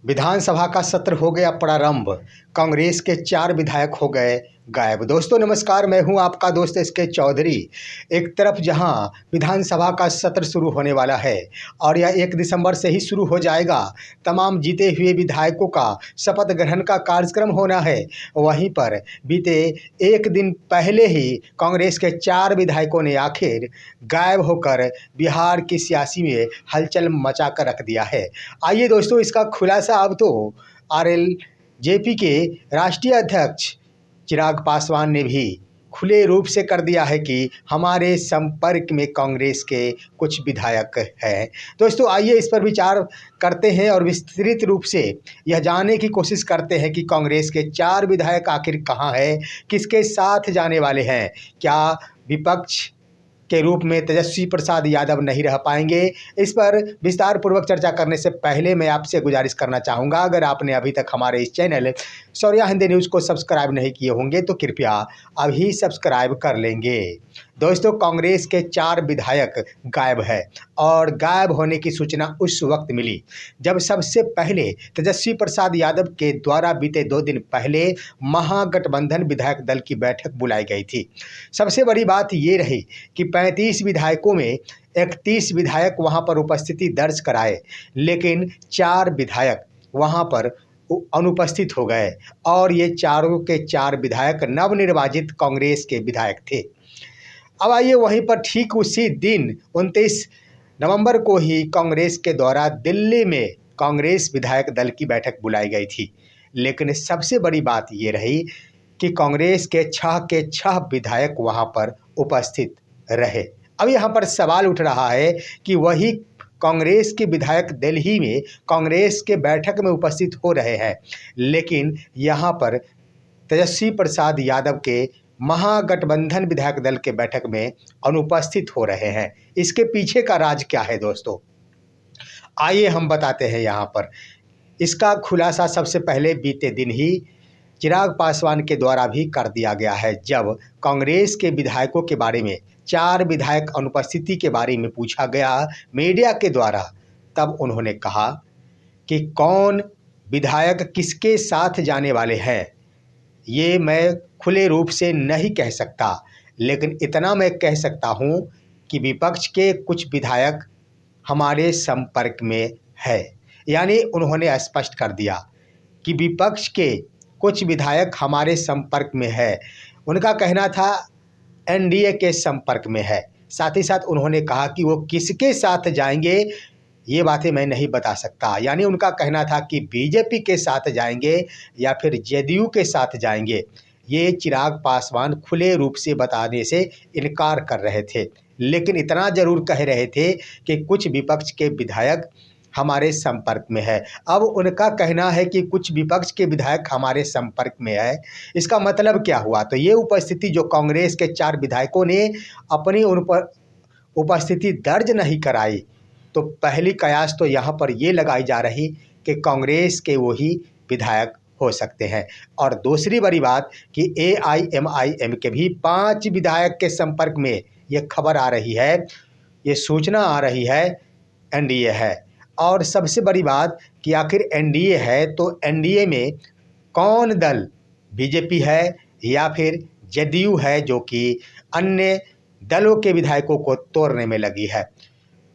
विधानसभा का सत्र हो गया प्रारंभ। कांग्रेस के 4 विधायक हो गए गायब। दोस्तों नमस्कार, मैं हूं आपका दोस्त एस के चौधरी। एक तरफ जहां विधानसभा का सत्र शुरू होने वाला है और यह 1 दिसंबर से ही शुरू हो जाएगा, तमाम जीते हुए विधायकों का शपथ ग्रहण का कार्यक्रम होना है। वहीं पर बीते 1 दिन पहले ही कांग्रेस के 4 विधायकों ने आखिर गायब होकर बिहार की सियासी में हलचल मचा कर रख दिया है। आइए दोस्तों, इसका खुलासा अब तो आरएलजेपी के राष्ट्रीय अध्यक्ष चिराग पासवान ने भी खुले रूप से कर दिया है कि हमारे संपर्क में कांग्रेस के कुछ विधायक हैं। दोस्तों आइए इस पर विचार करते हैं और विस्तृत रूप से यह जानने की कोशिश करते हैं कि कांग्रेस के 4 विधायक आखिर कहाँ हैं, किसके साथ जाने वाले हैं। क्या विपक्ष के रूप में तेजस्वी प्रसाद यादव नहीं रह पाएंगे? इस पर विस्तार पूर्वक चर्चा करने से पहले मैं आपसे गुजारिश करना चाहूँगा, अगर आपने अभी तक हमारे इस चैनल शौर्या हिंदी न्यूज़ को सब्सक्राइब नहीं किए होंगे तो कृपया अभी सब्सक्राइब कर लेंगे। दोस्तों कांग्रेस के 4 विधायक गायब है और गायब होने की सूचना उस वक्त मिली जब सबसे पहले तेजस्वी प्रसाद यादव के द्वारा बीते 2 दिन पहले महागठबंधन विधायक दल की बैठक बुलाई गई थी। सबसे बड़ी बात ये रही कि 35 विधायकों में 31 विधायक वहां पर उपस्थिति दर्ज कराए, लेकिन 4 विधायक वहां पर अनुपस्थित हो गए और ये चारों के 4 विधायक नवनिर्वाचित कांग्रेस के विधायक थे। अब आइए वहीं पर ठीक उसी दिन 29 नवंबर को ही कांग्रेस के द्वारा दिल्ली में कांग्रेस विधायक दल की बैठक बुलाई गई थी, लेकिन सबसे बड़ी बात ये रही कि कांग्रेस के 6 विधायक वहां पर उपस्थित रहे। अब यहाँ पर सवाल उठ रहा है कि वही कांग्रेस के विधायक दिल्ली में कांग्रेस के बैठक में उपस्थित हो रहे हैं, लेकिन यहाँ पर तेजस्वी प्रसाद यादव के महागठबंधन विधायक दल के बैठक में अनुपस्थित हो रहे हैं। इसके पीछे का राज क्या है दोस्तों, आइए हम बताते हैं। यहाँ पर इसका खुलासा सबसे पहले बीते दिन ही चिराग पासवान के द्वारा भी कर दिया गया है। जब कांग्रेस के विधायकों के बारे में 4 विधायक अनुपस्थिति के बारे में पूछा गया मीडिया के द्वारा, तब उन्होंने कहा कि कौन विधायक किसके साथ जाने वाले हैं ये मैं खुले रूप से नहीं कह सकता, लेकिन इतना मैं कह सकता हूं कि विपक्ष के कुछ विधायक हमारे संपर्क में है। यानी उन्होंने स्पष्ट कर दिया कि विपक्ष के कुछ विधायक हमारे संपर्क में है। उनका कहना था एनडीए के संपर्क में है। साथ ही साथ उन्होंने कहा कि वो किसके साथ जाएंगे ये बातें मैं नहीं बता सकता। यानी उनका कहना था कि बीजेपी के साथ जाएंगे या फिर जेडीयू के साथ जाएंगे। ये चिराग पासवान खुले रूप से बताने से इनकार कर रहे थे, लेकिन इतना ज़रूर कह रहे थे कि कुछ विपक्ष के विधायक हमारे संपर्क में है। अब उनका कहना है कि कुछ विपक्ष के विधायक हमारे संपर्क में है, इसका मतलब क्या हुआ? तो ये उपस्थिति जो कांग्रेस के 4 विधायकों ने अपनी उन पर उपस्थिति दर्ज नहीं कराई, तो पहली कयास तो यहाँ पर ये लगाई जा रही कि कांग्रेस के वही विधायक हो सकते हैं। और दूसरी बड़ी बात कि एआईएमआईएम के भी 5 विधायक के संपर्क में ये खबर आ रही है, ये सूचना आ रही है एनडीए है। और सबसे बड़ी बात कि आखिर एनडीए है तो एनडीए में कौन दल, बीजेपी है या फिर जेडीयू है जो कि अन्य दलों के विधायकों को तोड़ने में लगी है।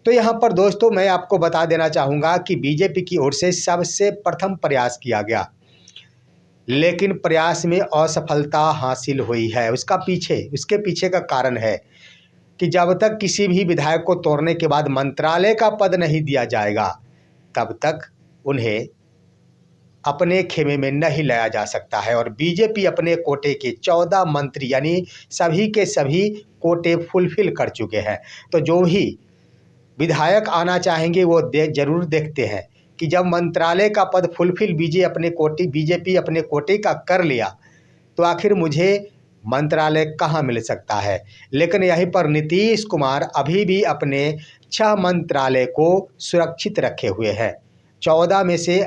तो यहाँ पर दोस्तों मैं आपको बता देना चाहूँगा कि बीजेपी की ओर से सबसे प्रथम प्रयास किया गया, लेकिन प्रयास में असफलता हासिल हुई है। उसके पीछे का कारण है कि जब तक किसी भी विधायक को तोड़ने के बाद मंत्रालय का पद नहीं दिया जाएगा, तब तक उन्हें अपने खेमे में नहीं लाया जा सकता है। और बीजेपी अपने कोटे के 14 मंत्री यानी सभी के सभी कोटे फुलफिल कर चुके हैं। तो जो भी विधायक आना चाहेंगे वो जरूर देखते हैं कि जब मंत्रालय का पद फुलफिल बीजेपी अपने कोटे का कर लिया तो आखिर मुझे मंत्रालय कहाँ मिल सकता है। लेकिन यहीं पर नीतीश कुमार अभी भी अपने 6 मंत्रालय को सुरक्षित रखे हुए हैं। 14 में से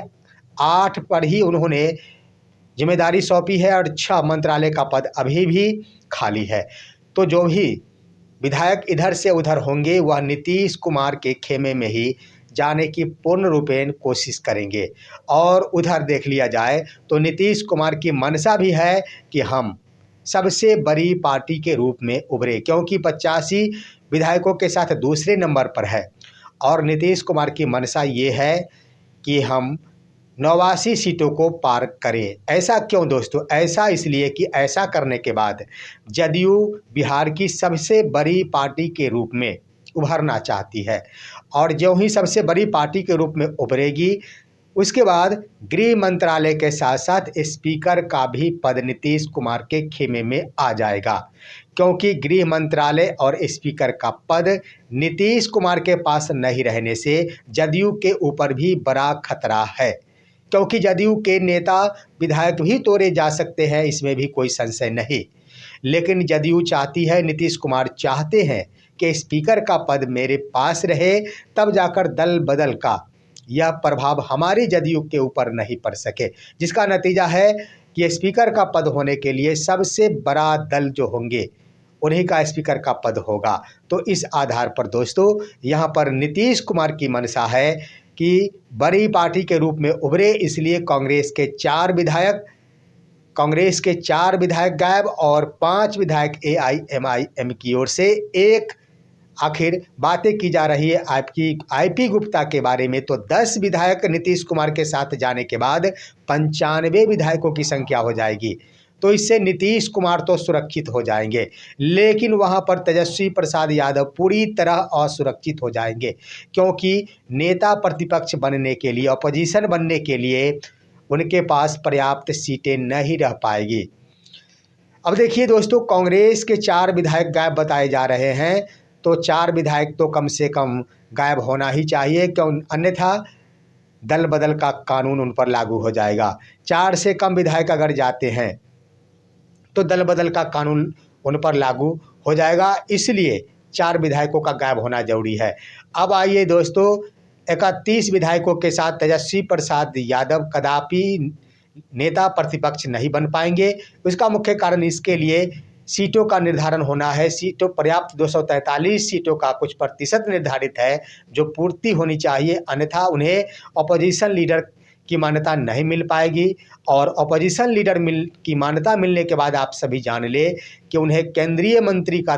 8 पर ही उन्होंने जिम्मेदारी सौंपी है और 6 मंत्रालय का पद अभी भी खाली है। तो जो भी विधायक इधर से उधर होंगे वह नीतीश कुमार के खेमे में ही जाने की पूर्ण रूपेण कोशिश करेंगे। और उधर देख लिया जाए तो नीतीश कुमार की मंशा भी है कि हम सबसे बड़ी पार्टी के रूप में उभरे, क्योंकि 85 विधायकों के साथ दूसरे नंबर पर है। और नीतीश कुमार की मंशा ये है कि हम 89 सीटों को पार करें। ऐसा क्यों दोस्तों? ऐसा इसलिए कि ऐसा करने के बाद जदयू बिहार की सबसे बड़ी पार्टी के रूप में उभरना चाहती है। और ज्यों ही सबसे बड़ी पार्टी के रूप में उभरेगी, उसके बाद गृह मंत्रालय के साथ साथ स्पीकर का भी पद नीतीश कुमार के खेमे में आ जाएगा, क्योंकि गृह मंत्रालय और स्पीकर का पद नीतीश कुमार के पास नहीं रहने से जदयू के ऊपर भी बड़ा खतरा है। क्योंकि जदयू के नेता विधायक भी तोड़े जा सकते हैं, इसमें भी कोई संशय नहीं। लेकिन जदयू चाहती है, नीतीश कुमार चाहते हैं कि स्पीकर का पद मेरे पास रहे, तब जाकर दल बदल का यह प्रभाव हमारे जदयू के ऊपर नहीं पड़ सके। जिसका नतीजा है कि स्पीकर का पद होने के लिए सबसे बड़ा दल जो होंगे उन्हीं का स्पीकर का पद होगा। तो इस आधार पर दोस्तों यहाँ पर नीतीश कुमार की मंशा है कि बड़ी पार्टी के रूप में उभरे, इसलिए कांग्रेस के 4 विधायक गायब और 5 विधायक एआईएमआईएम की ओर से। एक आखिर बातें की जा रही है आपकी आईपी गुप्ता के बारे में, तो 10 विधायक नीतीश कुमार के साथ जाने के बाद 95 विधायकों की संख्या हो जाएगी। तो इससे नीतीश कुमार तो सुरक्षित हो जाएंगे, लेकिन वहां पर तेजस्वी प्रसाद यादव पूरी तरह असुरक्षित हो जाएंगे, क्योंकि नेता प्रतिपक्ष बनने के लिए, अपोजिशन बनने के लिए उनके पास पर्याप्त सीटें नहीं रह पाएगी। अब देखिए दोस्तों, कांग्रेस के 4 विधायक गायब बताए जा रहे हैं, तो 4 विधायक तो कम से कम गायब होना ही चाहिए, क्यों? अन्यथा दल बदल का कानून उन पर लागू हो जाएगा। 4 से कम विधायक अगर जाते हैं तो दल बदल का कानून उन पर लागू हो जाएगा, इसलिए 4 विधायकों का गायब होना जरूरी है। अब आइए दोस्तों, 31 विधायकों के साथ तेजस्वी प्रसाद यादव कदापि नेता प्रतिपक्ष नहीं बन पाएंगे। उसका मुख्य कारण इसके लिए सीटों का निर्धारण होना है। सीटों पर्याप्त 243 सीटों का कुछ प्रतिशत निर्धारित है जो पूर्ति होनी चाहिए, अन्यथा उन्हें अपोजिशन लीडर की मान्यता नहीं मिल पाएगी। और अपोजिशन लीडर की मान्यता मिलने के बाद आप सभी जान ले कि उन्हें केंद्रीय मंत्री का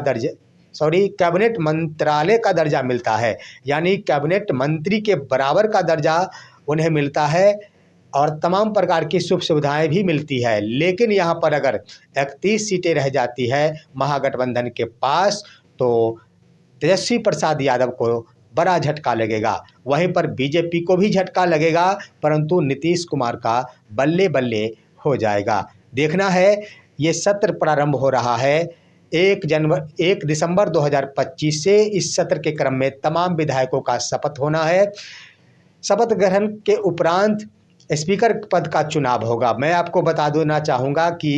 कैबिनेट मंत्रालय का दर्जा मिलता है, यानी कैबिनेट मंत्री के बराबर का दर्जा उन्हें मिलता है और तमाम प्रकार की सुख सुविधाएं भी मिलती है। लेकिन यहाँ पर अगर 31 सीटें रह जाती है महागठबंधन के पास, तो तेजस्वी प्रसाद यादव को बड़ा झटका लगेगा, वहीं पर बीजेपी को भी झटका लगेगा, परंतु नीतीश कुमार का बल्ले बल्ले हो जाएगा। देखना है, ये सत्र प्रारंभ हो रहा है 1 दिसंबर 2025 से। इस सत्र के क्रम में तमाम विधायकों का शपथ होना है। शपथ ग्रहण के उपरांत स्पीकर पद का चुनाव होगा। मैं आपको बता देना चाहूँगा कि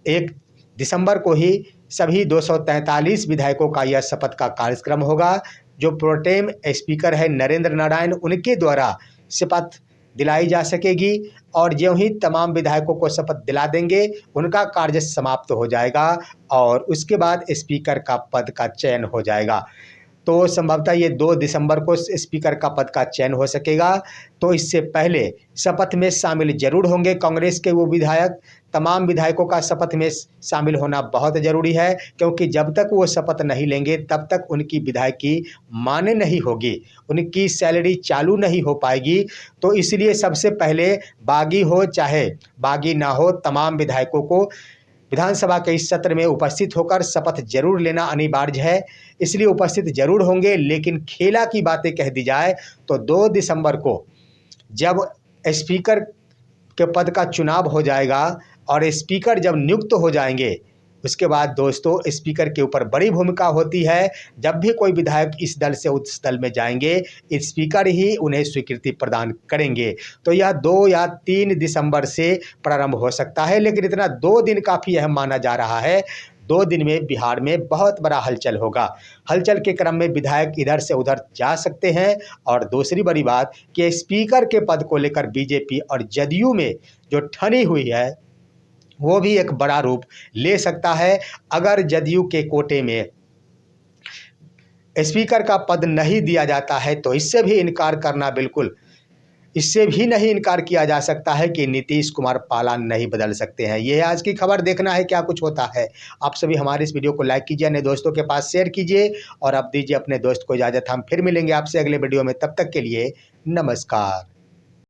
1 दिसंबर को ही सभी 243 विधायकों का यह शपथ का कार्यक्रम होगा। जो प्रोटेम स्पीकर है नरेंद्र नारायण, उनके द्वारा शपथ दिलाई जा सकेगी, और ज्यों ही तमाम विधायकों को शपथ दिला देंगे उनका कार्य समाप्त हो जाएगा और उसके बाद स्पीकर का पद का चयन हो जाएगा। तो संभवतः ये 2 दिसंबर को स्पीकर का पद का चयन हो सकेगा। तो इससे पहले शपथ में शामिल जरूर होंगे कांग्रेस के वो विधायक। तमाम विधायकों का शपथ में शामिल होना बहुत ज़रूरी है, क्योंकि जब तक वो शपथ नहीं लेंगे तब तक उनकी विधायकी मान्य नहीं होगी, उनकी सैलरी चालू नहीं हो पाएगी। तो इसलिए सबसे पहले बागी हो चाहे बागी ना हो, तमाम विधायकों को विधानसभा के इस सत्र में उपस्थित होकर शपथ जरूर लेना अनिवार्य है। इसलिए उपस्थित जरूर होंगे, लेकिन खेला की बातें कह दी जाए तो 2 दिसंबर को जब स्पीकर के पद का चुनाव हो जाएगा और स्पीकर जब नियुक्त हो जाएंगे, उसके बाद दोस्तों स्पीकर के ऊपर बड़ी भूमिका होती है। जब भी कोई विधायक इस दल से उस दल में जाएंगे, स्पीकर ही उन्हें स्वीकृति प्रदान करेंगे। तो यह 2 या 3 दिसंबर से प्रारंभ हो सकता है, लेकिन इतना 2 दिन काफ़ी अहम माना जा रहा है। 2 दिन में बिहार में बहुत बड़ा हलचल होगा। हलचल के क्रम में विधायक इधर से उधर जा सकते हैं। और दूसरी बड़ी बात कि स्पीकर के पद को लेकर बीजेपी और जदयू में जो ठनी हुई है वो भी एक बड़ा रूप ले सकता है। अगर जदयू के कोटे में स्पीकर का पद नहीं दिया जाता है तो इससे भी नहीं इनकार किया जा सकता है कि नीतीश कुमार पाला नहीं बदल सकते हैं। ये है आज की खबर। देखना है क्या कुछ होता है। आप सभी हमारे इस वीडियो को लाइक कीजिए, अपने दोस्तों के पास शेयर कीजिए और अब दीजिए अपने दोस्त को इजाज़त। हम फिर मिलेंगे आपसे अगले वीडियो में। तब तक के लिए नमस्कार।